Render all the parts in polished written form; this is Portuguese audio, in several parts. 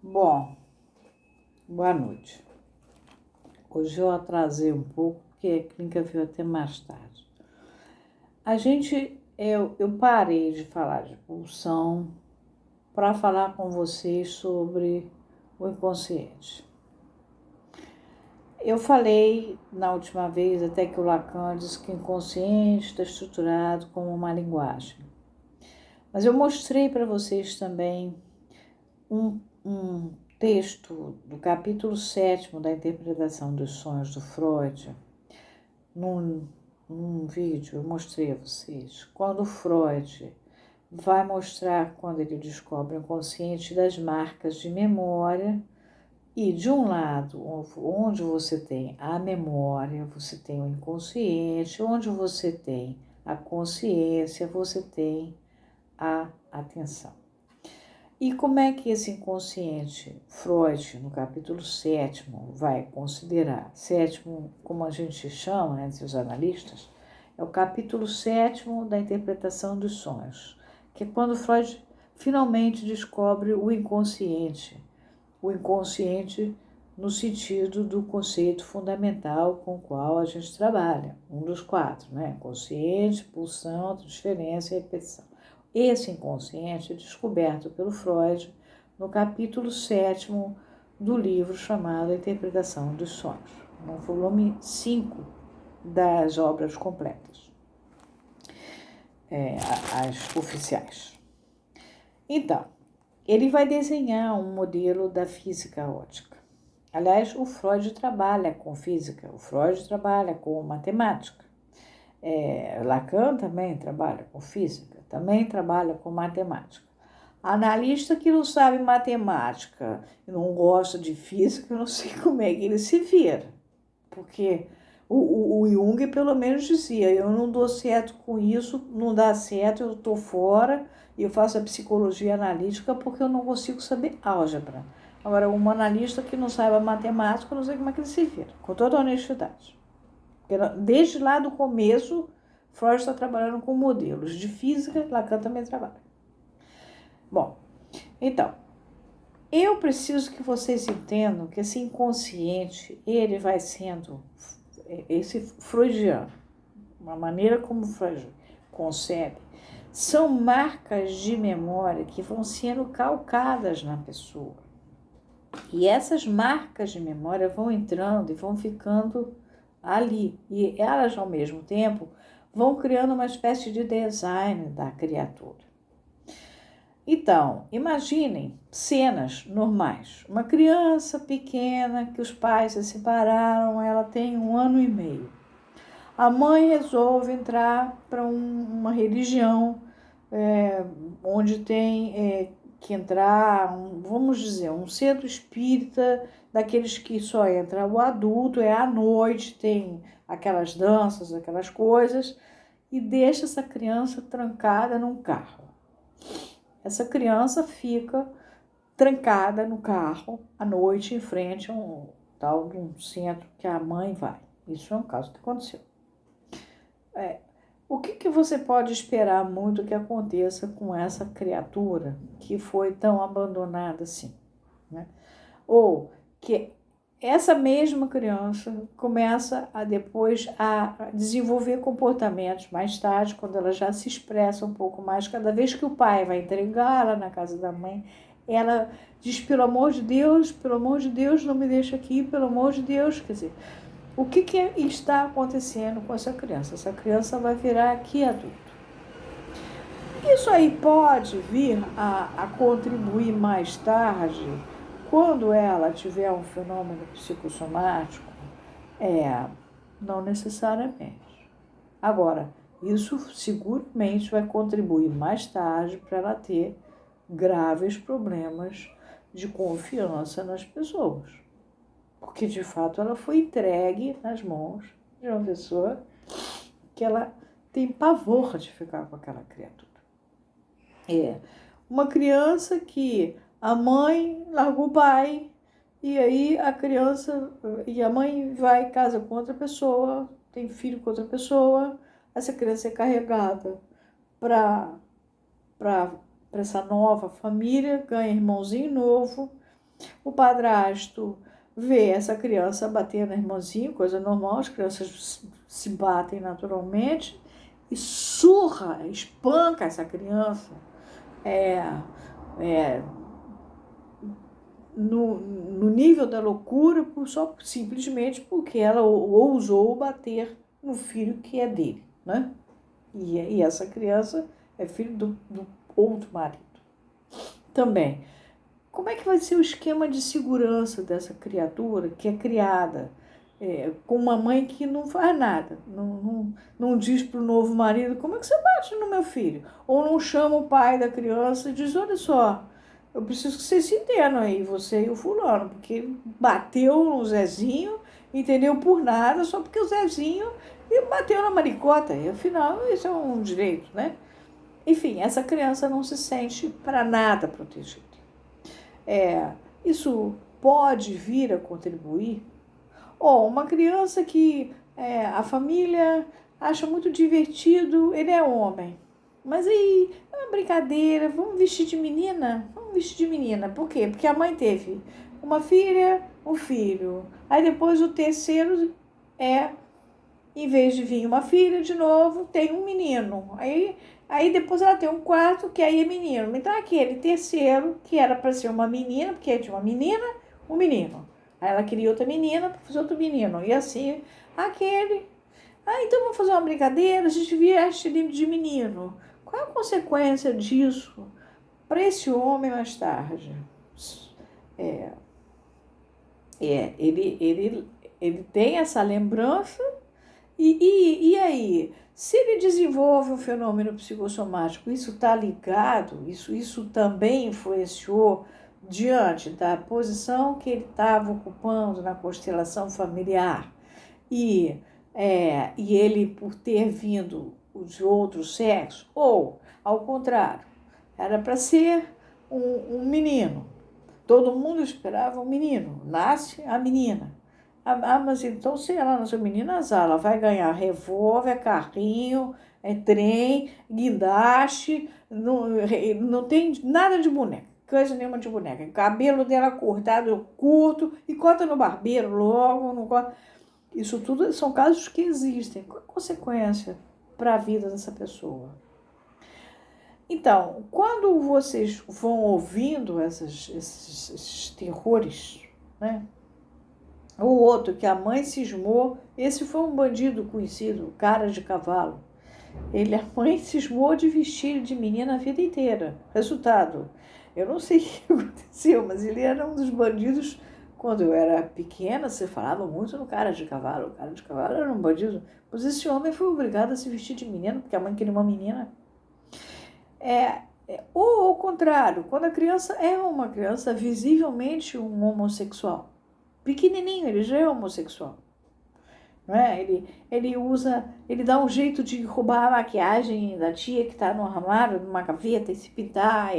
Bom, boa noite. Hoje eu atrasei um pouco, porque a clínica veio até mais tarde. Eu parei de falar de pulsão para falar com vocês sobre o inconsciente. Eu falei na última vez até que o Lacan diz que o inconsciente está estruturado como uma linguagem. Mas eu mostrei para vocês também um texto do capítulo 7º da interpretação dos sonhos do Freud. Num vídeo eu mostrei a vocês, quando Freud vai mostrar quando ele descobre o inconsciente das marcas de memória, e de um lado, onde você tem a memória, você tem o inconsciente, onde você tem a consciência, você tem a atenção. E como é que esse inconsciente, Freud, no capítulo 7º, vai considerar? 7º, como a gente chama entre os analistas, é o capítulo 7º da interpretação dos sonhos, que é quando Freud finalmente descobre o inconsciente no sentido do conceito fundamental com o qual a gente trabalha, um dos 4, né? Consciente, pulsão, transferência e repetição. Esse inconsciente é descoberto pelo Freud no capítulo 7º do livro chamado A Interpretação dos Sonhos, no volume 5 das obras completas, as oficiais. Então, ele vai desenhar um modelo da física ótica. Aliás, o Freud trabalha com física, o Freud trabalha com matemática. Lacan também trabalha com física, também trabalha com matemática. Analista que não sabe matemática e não gosta de física, eu não sei como é que ele se vira. Porque o Jung pelo menos dizia, eu não dou certo com isso, não dá certo, eu estou fora e eu faço a psicologia analítica porque eu não consigo saber álgebra. Agora, um analista que não saiba matemática, eu não sei como é que ele se vira, com toda a honestidade. Desde lá do começo, Freud está trabalhando com modelos de física, Lacan também trabalha. Bom, então, eu preciso que vocês entendam que esse inconsciente, ele vai sendo, esse freudiano, uma maneira como Freud concebe, são marcas de memória que vão sendo calcadas na pessoa. E essas marcas de memória vão entrando e vão ficando ali. E elas, ao mesmo tempo, vão criando uma espécie de design da criatura. Então, imaginem cenas normais. Uma criança pequena que os pais se separaram, ela tem 1 ano e meio. A mãe resolve entrar para uma religião onde tem que entrar, vamos dizer, um centro espírita daqueles que só entra o adulto, é à noite, tem aquelas danças, aquelas coisas, e deixa essa criança trancada num carro. Essa criança fica trancada no carro à noite em frente a um tal de um centro que a mãe vai. Isso é um caso que aconteceu. O que você pode esperar muito que aconteça com essa criatura que foi tão abandonada assim, né? Ou que essa mesma criança começa depois a desenvolver comportamentos mais tarde, quando ela já se expressa um pouco mais. Cada vez que o pai vai entregá-la na casa da mãe, ela diz, pelo amor de Deus, não me deixa aqui, pelo amor de Deus. Quer dizer, o que está acontecendo com essa criança? Essa criança vai virar aqui adulto. Isso aí pode vir a contribuir mais tarde, quando ela tiver um fenômeno psicossomático? Não necessariamente. Agora, isso seguramente vai contribuir mais tarde para ela ter graves problemas de confiança nas pessoas. Porque, de fato, ela foi entregue nas mãos de uma pessoa que ela tem pavor de ficar com aquela criatura. Uma criança que a mãe largou o pai, e aí a criança, e a mãe vai e casa com outra pessoa, tem filho com outra pessoa, essa criança é carregada para essa nova família, ganha irmãozinho novo, O padrasto vê essa criança bater no irmãozinho, coisa normal, as crianças se batem naturalmente, e surra, espanca essa criança é, no nível da loucura, só simplesmente porque ela ousou bater no filho que é dele, né? E essa criança é filho do outro marido. Também, como é que vai ser o esquema de segurança dessa criatura que é criada com uma mãe que não faz nada, não diz para o novo marido, como é que você bate no meu filho? Ou não chama o pai da criança e diz, olha só, eu preciso que vocês se entendam aí, você e o fulano, porque bateu no Zezinho, entendeu, por nada, só porque o Zezinho bateu na maricota, e afinal isso é um direito, né? Enfim, essa criança não se sente para nada protegida. Isso pode vir a contribuir. Ou uma criança que a família acha muito divertido, ele é homem. Mas aí é uma brincadeira, vamos vestir de menina? Vamos vestir de menina. Por quê? Porque a mãe teve uma filha, um filho. Aí depois o terceiro em vez de vir uma filha de novo, tem um menino. Aí depois ela tem um quarto, que aí é menino. Então aquele terceiro, que era para ser uma menina, porque tinha uma menina, um menino. Aí ela queria outra menina para fazer outro menino. E assim, aquele. Então vamos fazer uma brincadeira, a gente veste de menino. Qual é a consequência disso para esse homem mais tarde? Ele tem essa lembrança. E aí, se ele desenvolve um fenômeno psicossomático, isso está ligado, isso também influenciou diante da posição que ele estava ocupando na constelação familiar. E ele, por ter vindo de outro sexo, ou, ao contrário, era para ser um menino. Todo mundo esperava um menino, nasce a menina. Mas então, se ela nasceu menina, ela vai ganhar revólver, carrinho, trem, guindaste, não tem nada de boneca, coisa nenhuma de boneca. O cabelo dela cortado, curto, e corta no barbeiro logo. Não corta. Isso tudo são casos que existem. Qual a consequência para a vida dessa pessoa? Então, quando vocês vão ouvindo esses terrores, né? O outro, que a mãe cismou, esse foi um bandido conhecido, cara de cavalo. A mãe cismou de vestir de menina a vida inteira. Resultado, eu não sei o que aconteceu, mas ele era um dos bandidos. Quando eu era pequena, você falava muito no cara de cavalo. O cara de cavalo era um bandido. Mas esse homem foi obrigado a se vestir de menina, porque a mãe queria uma menina. Ou ao contrário, quando a criança é uma criança visivelmente um homossexual. Pequenininho, ele já é homossexual. Não é? Ele dá um jeito de roubar a maquiagem da tia que está no armário, numa gaveta, e se pintar.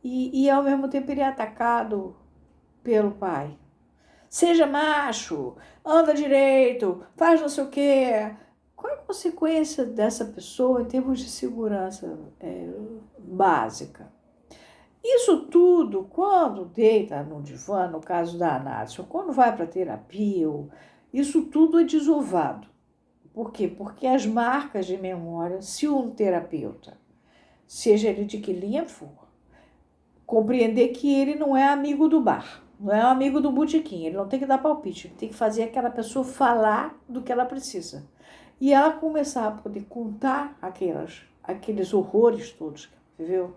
E ao mesmo tempo ele é atacado pelo pai. Seja macho, anda direito, faz não sei o quê. Qual é a consequência dessa pessoa em termos de segurança básica? Isso tudo, quando deita no divã, no caso da análise, ou quando vai para terapia, isso tudo é desovado. Por quê? Porque as marcas de memória, se um terapeuta, seja ele de que linha for, compreender que ele não é amigo do bar, não é amigo do botequim, ele não tem que dar palpite, ele tem que fazer aquela pessoa falar do que ela precisa. E ela começar a poder contar aqueles horrores todos que ela viveu.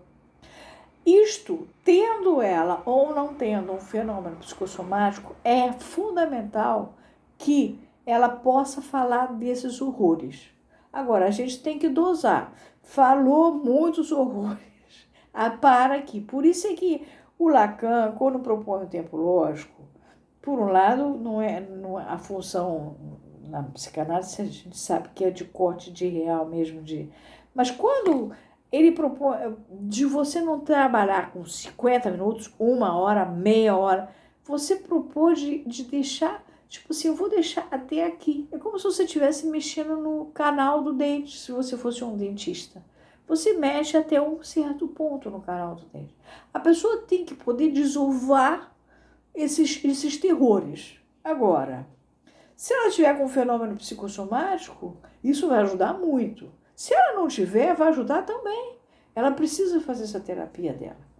Isto, tendo ela ou não tendo um fenômeno psicossomático, é fundamental que ela possa falar desses horrores. Agora, a gente tem que dosar. Falou muitos horrores para que. Por isso é que o Lacan, quando propõe o tempo lógico, por um lado, não é a função na psicanálise, a gente sabe que é de corte de real mesmo, mas quando ele propõe de você não trabalhar com 50 minutos, 1 hora, meia hora, você propôs de deixar, tipo assim, eu vou deixar até aqui. É como se você estivesse mexendo no canal do dente, se você fosse um dentista. Você mexe até um certo ponto no canal do dente. A pessoa tem que poder desovar esses terrores. Agora, se ela tiver com um fenômeno psicossomático, isso vai ajudar muito. Se ela não tiver, vai ajudar também. Ela precisa fazer essa terapia dela.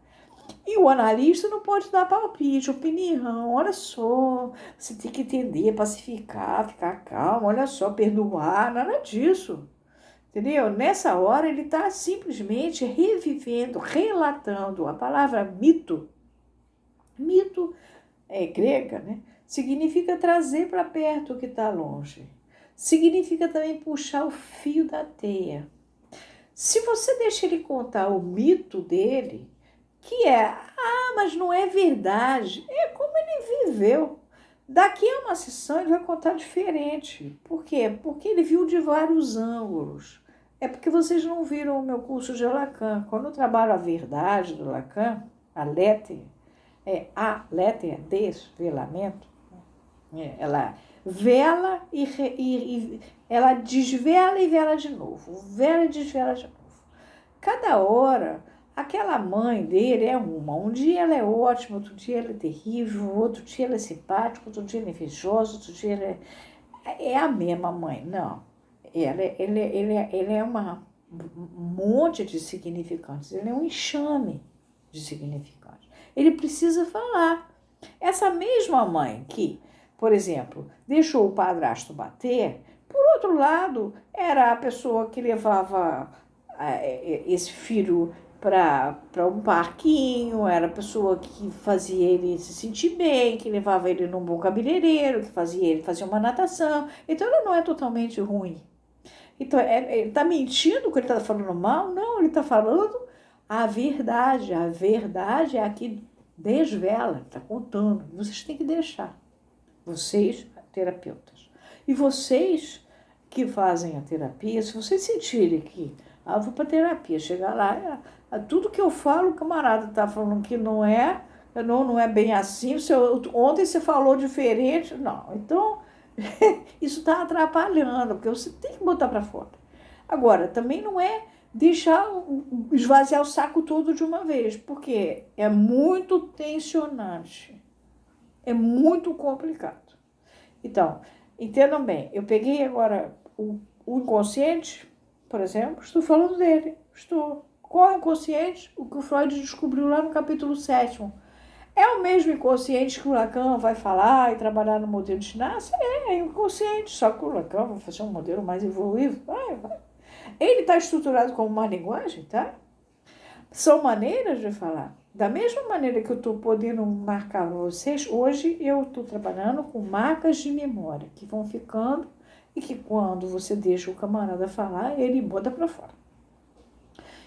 E o analista não pode dar palpite, opinião. Olha só, você tem que entender, pacificar, ficar calmo, olha só, perdoar, nada disso. Entendeu? Nessa hora ele está simplesmente revivendo, relatando. A palavra mito, mito é grega, né? Significa trazer para perto o que está longe. Significa também puxar o fio da teia. Se você deixa ele contar o mito dele, que é, mas não é verdade, é como ele viveu. Daqui a uma sessão ele vai contar diferente. Por quê? Porque ele viu de vários ângulos. É porque vocês não viram o meu curso de Lacan. Quando eu trabalho a verdade do Lacan, a Letter, desvelamento, ela vela e ela desvela e vela de novo, vela e desvela de novo. Cada hora, aquela mãe dele é uma. Um dia ela é ótima, outro dia ela é terrível, outro dia ela é simpática, outro dia ela é invejosa, outro dia ela é a mesma mãe. Não, ele é um monte de significantes, ele é um enxame de significantes. Ele precisa falar. Essa mesma mãe que, por exemplo, deixou o padrasto bater, por outro lado, era a pessoa que levava esse filho para um parquinho, era a pessoa que fazia ele se sentir bem, que levava ele num bom cabeleireiro, que fazia ele fazer uma natação. Então, ela não é totalmente ruim. Então, ele está mentindo que ele está falando mal? Não, ele está falando a verdade. A verdade é a que desvela, está contando. Vocês têm que deixar. Vocês, terapeutas. E vocês que fazem a terapia, se vocês sentirem que eu vou para terapia, chegar lá, tudo que eu falo, o camarada está falando que não é bem assim, ontem você falou diferente, não. Então, isso está atrapalhando, porque você tem que botar para fora. Agora, também não é deixar esvaziar o saco todo de uma vez, porque é muito tensionante, é muito complicado. Então, entendam bem, eu peguei agora o inconsciente, por exemplo, estou falando dele, Qual é o inconsciente? O que o Freud descobriu lá no capítulo 7º. É o mesmo inconsciente que o Lacan vai falar e trabalhar no modelo de Schnatter? É inconsciente, só que o Lacan vai fazer um modelo mais evoluído. Vai. Ele está estruturado como uma linguagem, tá? São maneiras de falar. Da mesma maneira que eu estou podendo marcar vocês, hoje eu estou trabalhando com marcas de memória que vão ficando e que quando você deixa o camarada falar, ele bota para fora.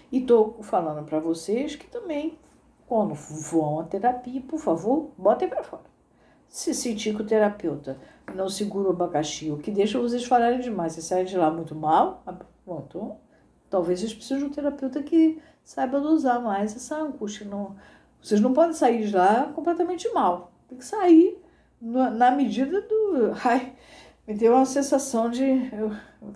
E estou falando para vocês que também, quando vão à terapia, por favor, botem para fora. Se sentir que o terapeuta não segura o abacaxi, o que deixa vocês falarem demais, vocês saem de lá muito mal, então, talvez vocês precisem de um terapeuta que saiba dosar mais essa angústia. Vocês não podem sair de lá completamente mal. Tem que sair na medida do... me deu uma sensação de...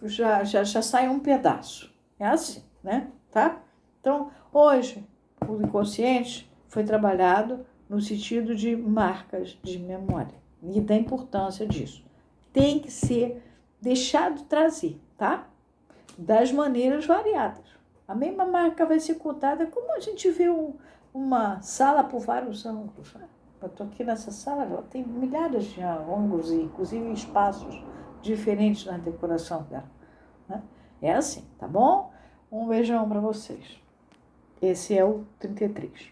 já sai um pedaço. É assim, né? Tá? Então, hoje, o inconsciente foi trabalhado no sentido de marcas de memória e da importância disso. Tem que ser deixado trazer, tá? Das maneiras variadas. A mesma marca vai ser contada como a gente vê uma sala por vários ângulos. Né? Eu estou aqui nessa sala, ela tem milhares de ângulos, inclusive espaços diferentes na decoração dela. Né? É assim, tá bom? Um beijão para vocês. Esse é o 33.